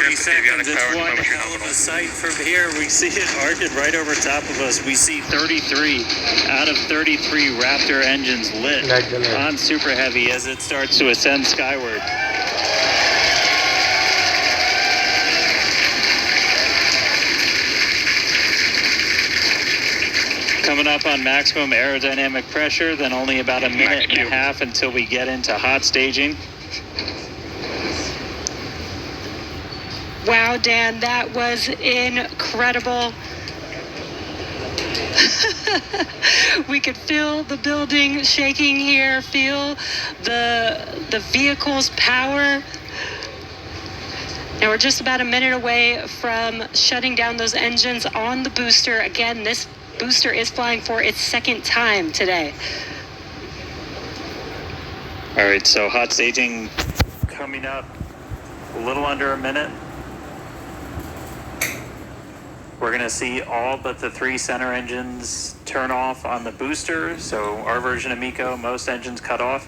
20 seconds. It's one hell of a sight from here. We see it arcing right over top of us. We see 33 out of 33 Raptor engines lit on Super Heavy as it starts to ascend skyward. Coming up on maximum aerodynamic pressure, then only about a minute and a half until we get into hot staging. Wow, Dan, that was incredible. We could feel the building shaking here, feel the vehicle's power. Now we're just about a minute away from shutting down those engines on the booster. Again, this booster is flying for its second time today. All right, so hot staging coming up a little under a minute. We're going to see all but the 3 center engines turn off on the booster. So our version of MECO, most engines cut off.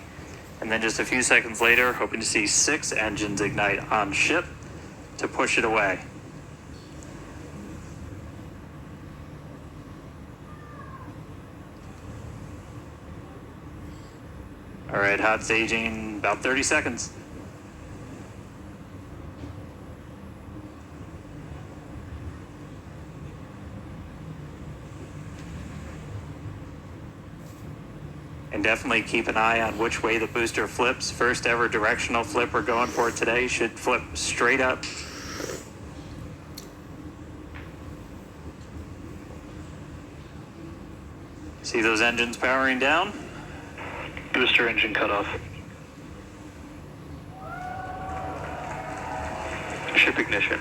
And then just a few seconds later, hoping to see 6 engines ignite on ship to push it away. All right, hot staging, about 30 seconds. And definitely keep an eye on which way the booster flips. First ever directional flip we're going for today. Should flip straight up. See those engines powering down? Booster engine cut off. Ship ignition.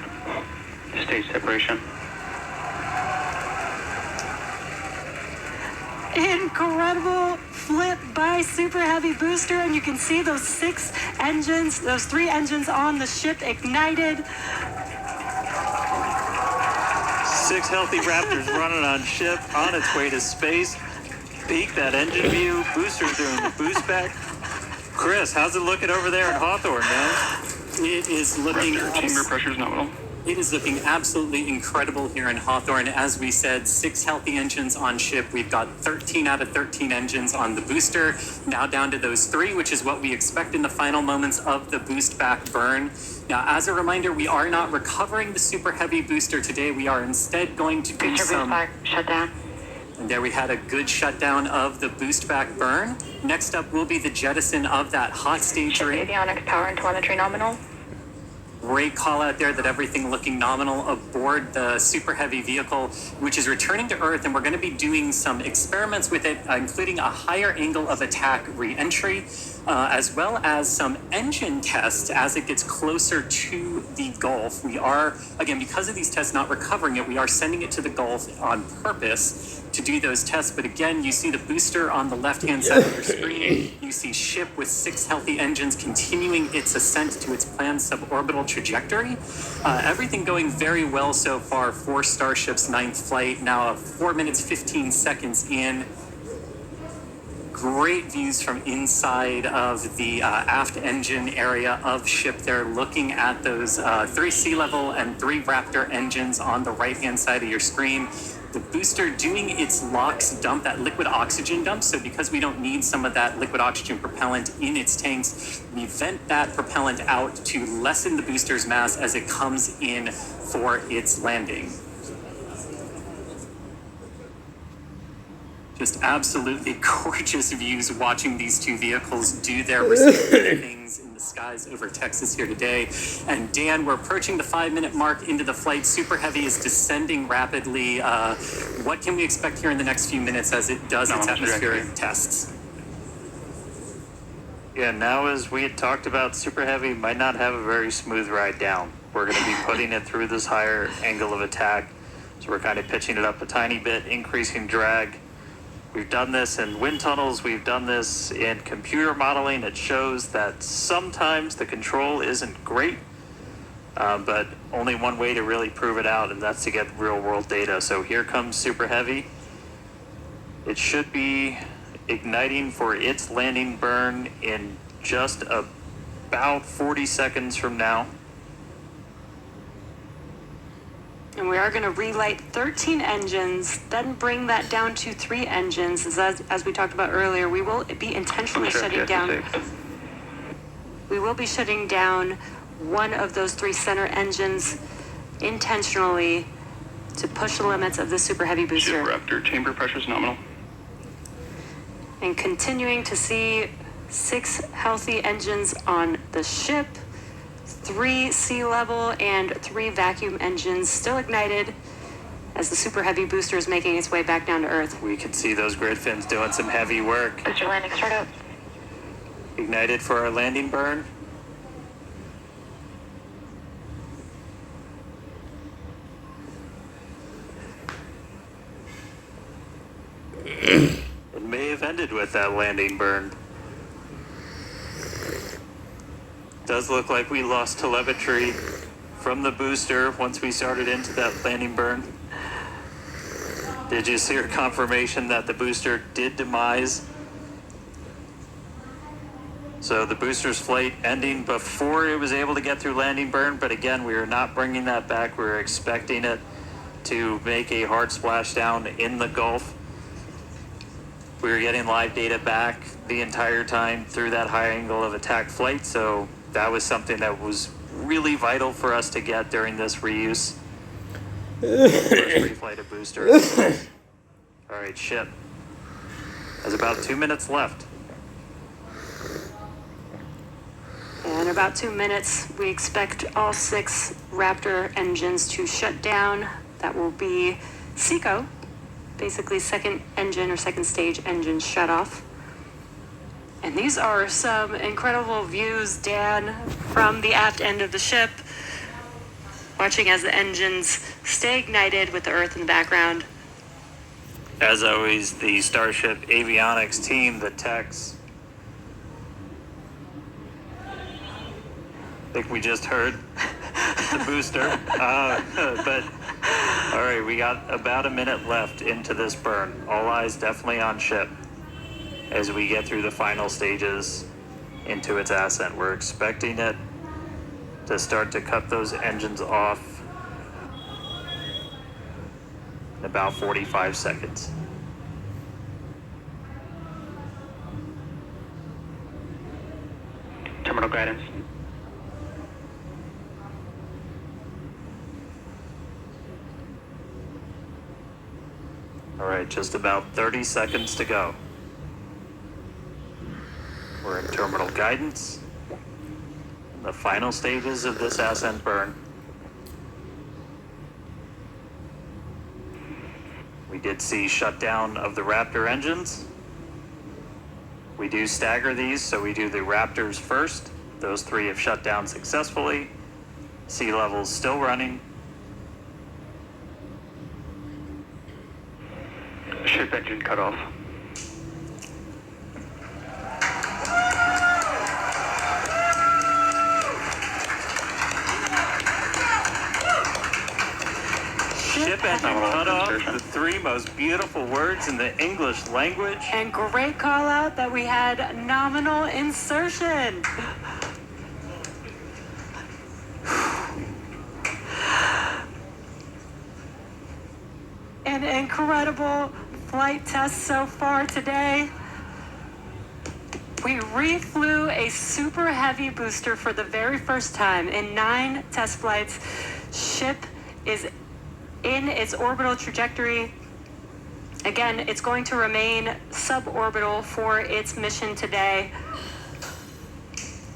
Stage separation. Incredible flip by Super Heavy booster, and you can see those 6 engines, those 3 engines on the ship ignited. 6 healthy Raptors running on ship on its way to space. Peek that engine view. Booster's doing the boost back. Chris, how's it looking over there in Hawthorne, man? It is looking... Chamber pressure is nominal. It is looking absolutely incredible here in Hawthorne. As we said, 6 healthy engines on ship. We've got 13 out of 13 engines on the booster. Now down to those 3, which is what we expect in the final moments of the boost back burn. Now, as a reminder, we are not recovering the Super Heavy booster today. We are instead going to do some... Booster shut down. And there we had a good shutdown of the boost back burn. Next up will be the jettison of that hot stage ring. Avionics power and telemetry nominal. Great call out there that everything looking nominal aboard the Super Heavy vehicle, which is returning to Earth, and we're going to be doing some experiments with it, including a higher angle of attack re-entry, as well as some engine tests as it gets closer to the Gulf. We are, again, because of these tests not recovering it, we are sending it to the Gulf on purpose to do those tests. But again, you see the booster on the left-hand side of your screen. You see ship with 6 healthy engines continuing its ascent to its planned suborbital trajectory. Everything going very well so far for Starship's 9th flight. Now 4 minutes, 15 seconds in. Great views from inside of the aft engine area of ship there, looking at those 3 sea level and 3 Raptor engines on the right-hand side of your screen. The booster doing its LOX dump, that liquid oxygen dump. So because we don't need some of that liquid oxygen propellant in its tanks, we vent that propellant out to lessen the booster's mass as it comes in for its landing. Just absolutely gorgeous views watching these 2 vehicles do their respective things in the skies over Texas here today. And Dan, we're approaching the 5-minute mark into the flight. Super Heavy is descending rapidly. What can we expect here in the next few minutes as it does its atmospheric tests? Yeah, now as we had talked about, Super Heavy might not have a very smooth ride down. We're going to be putting it through this higher angle of attack. So we're kind of pitching it up a tiny bit, increasing drag. We've done this in wind tunnels. We've done this in computer modeling. It shows that sometimes the control isn't great, but only one way to really prove it out, and that's to get real world data. So here comes Super Heavy. It should be igniting for its landing burn in just about 40 seconds from now. And we are going to relight 13 engines, then bring that down to 3 engines. As we talked about earlier, we will be intentionally shutting down. We will be shutting down one of those 3 center engines intentionally to push the limits of the Super Heavy booster. Raptor, chamber pressures nominal. And continuing to see 6 healthy engines on the ship, 3 sea level and 3 vacuum engines still ignited as the Super Heavy booster is making its way back down to Earth. We can see those grid fins doing some heavy work. Booster landing start up. Ignited for our landing burn. It may have ended with that landing burn. Does look like we lost telemetry from the booster once we started into that landing burn. Did you see your confirmation that the booster did demise? So the booster's flight ending before it was able to get through landing burn, but again, we are not bringing that back. We're expecting it to make a hard splashdown in the Gulf. We were getting live data back the entire time through that high angle of attack flight, so that was something that was really vital for us to get during this reuse. First reflighted booster. All right, ship. Has about 2 minutes left. In about 2 minutes, we expect all 6 Raptor engines to shut down. That will be SECO, basically second engine or second stage engine shut off. And these are some incredible views, Dan, from the aft end of the ship, watching as the engines stay ignited with the Earth in the background. As always, the Starship avionics team, the techs. I think we just heard the booster. But, all right, we got about a minute left into this burn. All eyes definitely on ship as we get through the final stages into its ascent. We're expecting it to start to cut those engines off in about 45 seconds. Terminal guidance. All right, just about 30 seconds to go. We're in terminal guidance, the final stages of this ascent burn. We did see shutdown of the Raptor engines. We do stagger these, so we do the Raptors first. Those 3 have shut down successfully. Sea levels still running. Ship engine cut off. Ship engine cut off, the 3 most beautiful words in the English language. And great call out that we had nominal insertion. An incredible flight test so far today. We reflew a Super Heavy booster for the very first time in 9 test flights. Ship is in its orbital trajectory. Again, it's going to remain suborbital for its mission today.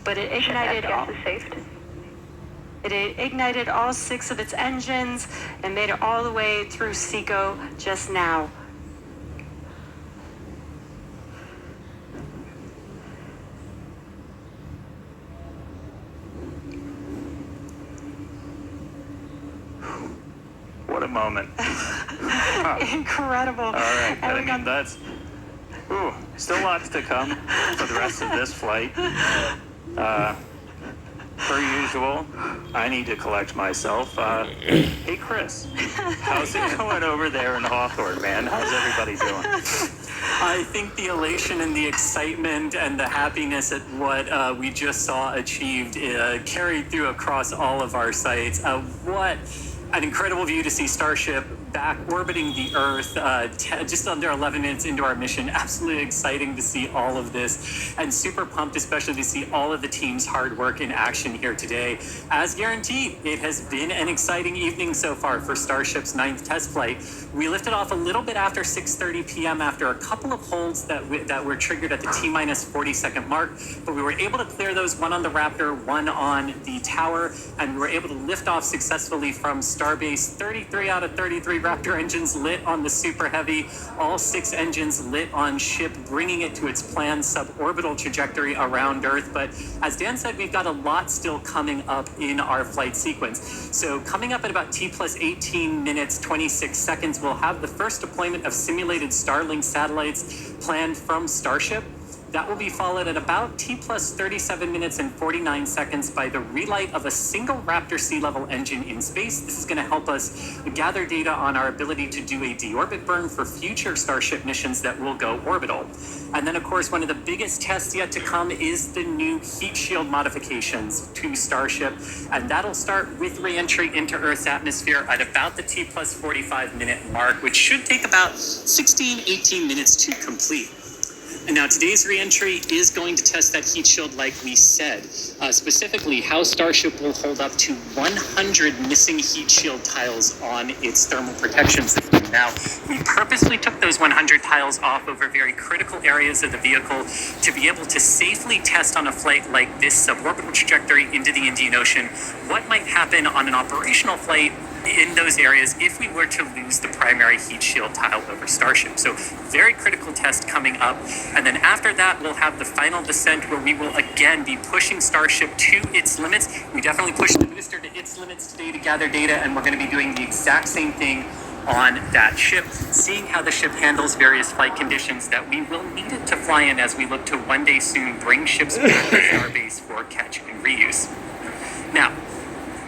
But it ignited all 6 of its engines and made it all the way through SECO just now. What a moment. Incredible. All right, And we I got mean, that's still lots to come for the rest of this flight. Per usual, I need to collect myself. Hey, Chris, how's it going over there in Hawthorne, man? How's everybody doing? I think the elation and the excitement and the happiness at what we just saw achieved carried through across all of our sites. What An incredible view to see Starship back orbiting the Earth just under 11 minutes into our mission. Absolutely exciting to see all of this, and super pumped especially to see all of the team's hard work in action here today. As guaranteed, it has been an exciting evening so far for Starship's 9th test flight. We lifted off a little bit after 6:30 p.m. after a couple of holds that were triggered at the T-minus 40-second mark, but we were able to clear those, one on the Raptor, one on the tower, and we were able to lift off successfully from Starbase. 33 out of 33 Raptor engines lit on the Super Heavy, all 6 engines lit on ship, bringing it to its planned suborbital trajectory around Earth. But as Dan said, we've got a lot still coming up in our flight sequence. So coming up at about T plus 18 minutes, 26 seconds, we'll have the first deployment of simulated Starlink satellites planned from Starship. That will be followed at about T plus 37 minutes and 49 seconds by the relight of a single Raptor sea level engine in space. This is going to help us gather data on our ability to do a deorbit burn for future Starship missions that will go orbital. And then, of course, one of the biggest tests yet to come is the new heat shield modifications to Starship. And that'll start with re-entry into Earth's atmosphere at about the T plus 45 minute mark, which should take about 16, 18 minutes to complete. And now today's reentry is going to test that heat shield like we said, specifically how Starship will hold up to 100 missing heat shield tiles on its thermal protection system. Now, we purposely took those 100 tiles off over very critical areas of the vehicle to be able to safely test on a flight like this suborbital trajectory into the Indian Ocean what might happen on an operational flight in those areas if we were to lose the primary heat shield tile over Starship. So very critical test coming up. And then after that, we'll have the final descent where we will again be pushing Starship to its limits. We definitely pushed the booster to its limits today to gather data, and we're going to be doing the exact same thing on that ship, seeing how the ship handles various flight conditions that we will need it to fly in as we look to one day soon bring ships back to Starbase for catch and reuse. Now,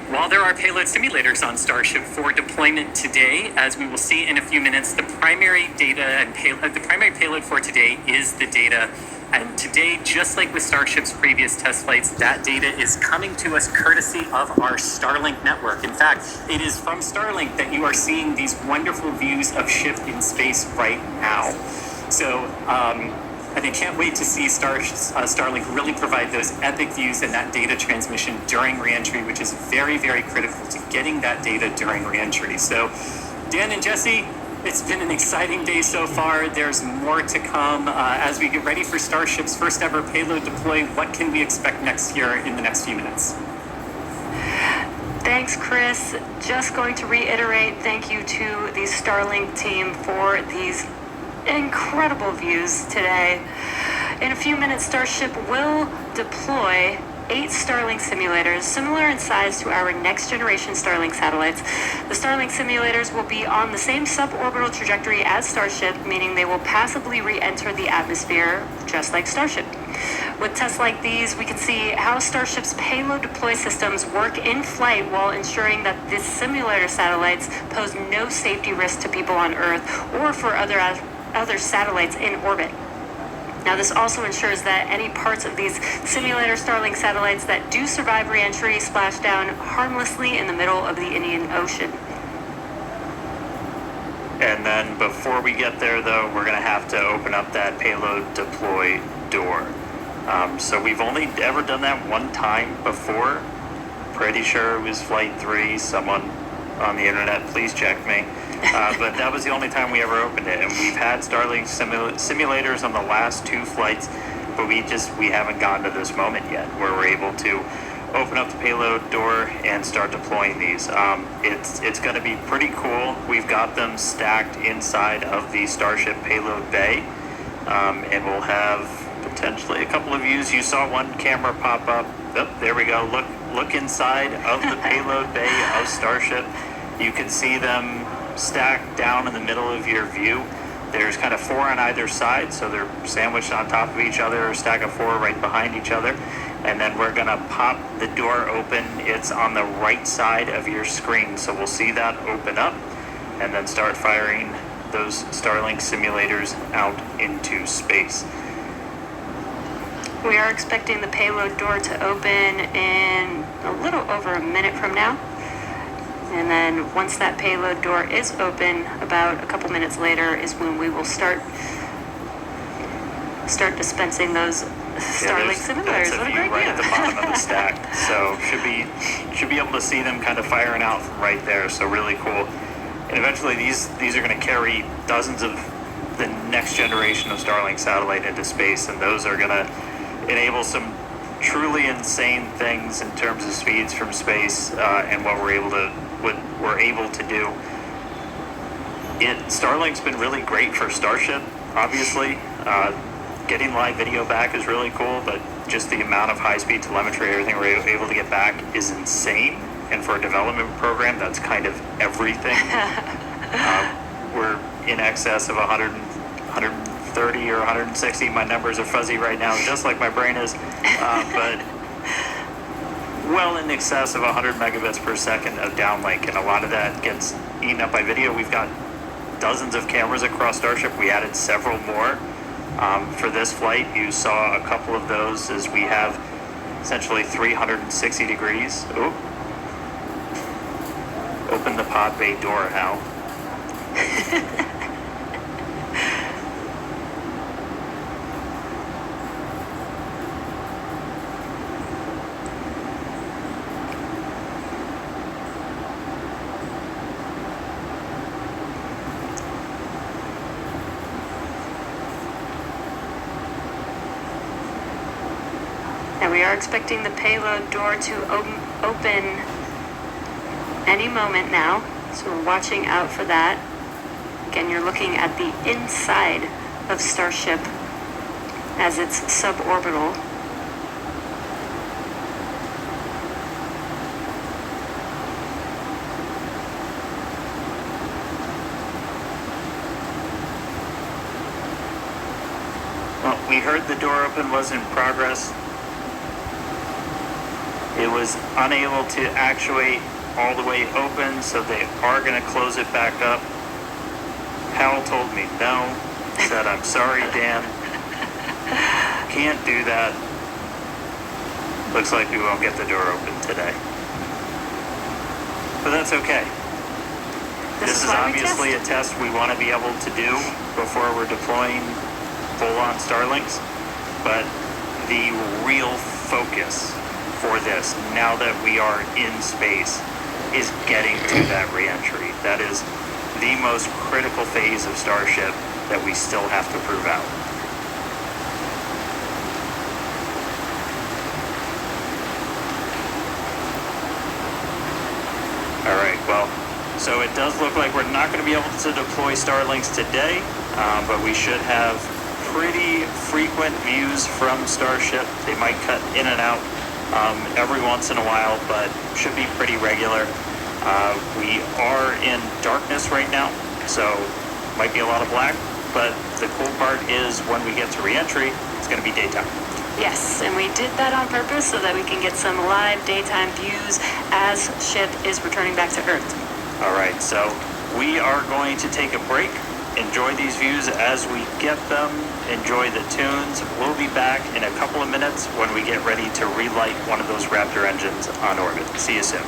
while there are payload simulators on Starship for deployment today, as we will see in a few minutes, the primary data and the primary payload for today is the data. And today, just like with Starship's previous test flights, that data is coming to us courtesy of our Starlink network. In fact, it is from Starlink that you are seeing these wonderful views of ship in space right now. So, and I can't wait to see Starlink really provide those epic views and that data transmission during reentry, which is very, very critical to getting that data during reentry. So, Dan and Jesse, it's been an exciting day so far. There's more to come as we get ready for Starship's first ever payload deploy. What can we expect next year in the next few minutes? Thanks, Chris. Just going to reiterate, thank you to the Starlink team for these incredible views today. In a few minutes, Starship will deploy 8 Starlink simulators, similar in size to our next generation Starlink satellites. The Starlink simulators will be on the same suborbital trajectory as Starship, meaning they will passively re-enter the atmosphere, just like Starship. With tests like these, we can see how Starship's payload deploy systems work in flight while ensuring that these simulator satellites pose no safety risk to people on Earth or for other satellites in orbit. Now, this also ensures that any parts of these simulator Starlink satellites that do survive re-entry splash down harmlessly in the middle of the Indian Ocean. And then before we get there, though, we're going to have to open up that payload deploy door. So we've only ever done that one time before. Pretty sure it was Flight 3. Someone on the internet, please check me. But that was the only time we ever opened it. And we've had Starlink simulators on the last 2 flights, but we haven't gotten to this moment yet where we're able to open up the payload door and start deploying these. It's going to be pretty cool. We've got them stacked inside of the Starship payload bay, and we'll have potentially a couple of views. You saw one camera pop up. Oh, there we go. Look inside of the payload bay of Starship. You can see them stacked down in the middle of your view. There's kind of 4 on either side, so they're sandwiched on top of each other, a stack of 4 right behind each other. And then we're going to pop the door open. It's on the right side of your screen, so we'll see that open up and then start firing those Starlink simulators out into space. We are expecting the payload door to open in a little over a minute from now. And then once that payload door is open, about a couple minutes later is when we will start dispensing those Starlink simulators. That's a What a view great right view. at the bottom of the stack. So should be able to see them kind of firing out from right there. So really cool. And eventually these are going to carry dozens of the next generation of Starlink satellite into space, and those are going to enable some truly insane things in terms of speeds from space and what we're able to do. Starlink's been really great for Starship, obviously. Getting live video back is really cool, but just the amount of high-speed telemetry, everything we're able to get back is insane. And for a development program, that's kind of everything. We're in excess of 130 or 160. My numbers are fuzzy right now, just like my brain is. But well in excess of 100 megabits per second of downlink, and a lot of that gets eaten up by video. We've got dozens of cameras across Starship. We added several more. For this flight, you saw a couple of those as we have essentially 360 degrees. Ooh. Open the pod bay door, Hal. And we are expecting the payload door to open any moment now, so we're watching out for that. Again, you're looking at the inside of Starship as it's suborbital. Well, we heard the door open was in progress. It was unable to actuate all the way open, so they are going to close it back up. Hal told me no. Said, I'm sorry, Dan. Can't do that. Looks like we won't get the door open today. But that's okay. This is obviously a test we want to be able to do before we're deploying full-on Starlinks. But the real focus for this, now that we are in space, is getting to that re-entry. That is the most critical phase of Starship that we still have to prove out. All right, well, so it does look like we're not going to be able to deploy Starlinks today, but we should have pretty frequent views from Starship. They might cut in and out every once in a while, but should be pretty regular. We are in darkness right now, so might be a lot of black, but the cool part is when we get to re-entry, it's going to be daytime. Yes, and we did that on purpose so that we can get some live daytime views as ship is returning back to Earth. All right, so we are going to take a break. Enjoy these views as we get them. Enjoy the tunes. We'll be back in a couple of minutes when we get ready to relight one of those Raptor engines on orbit. See you soon.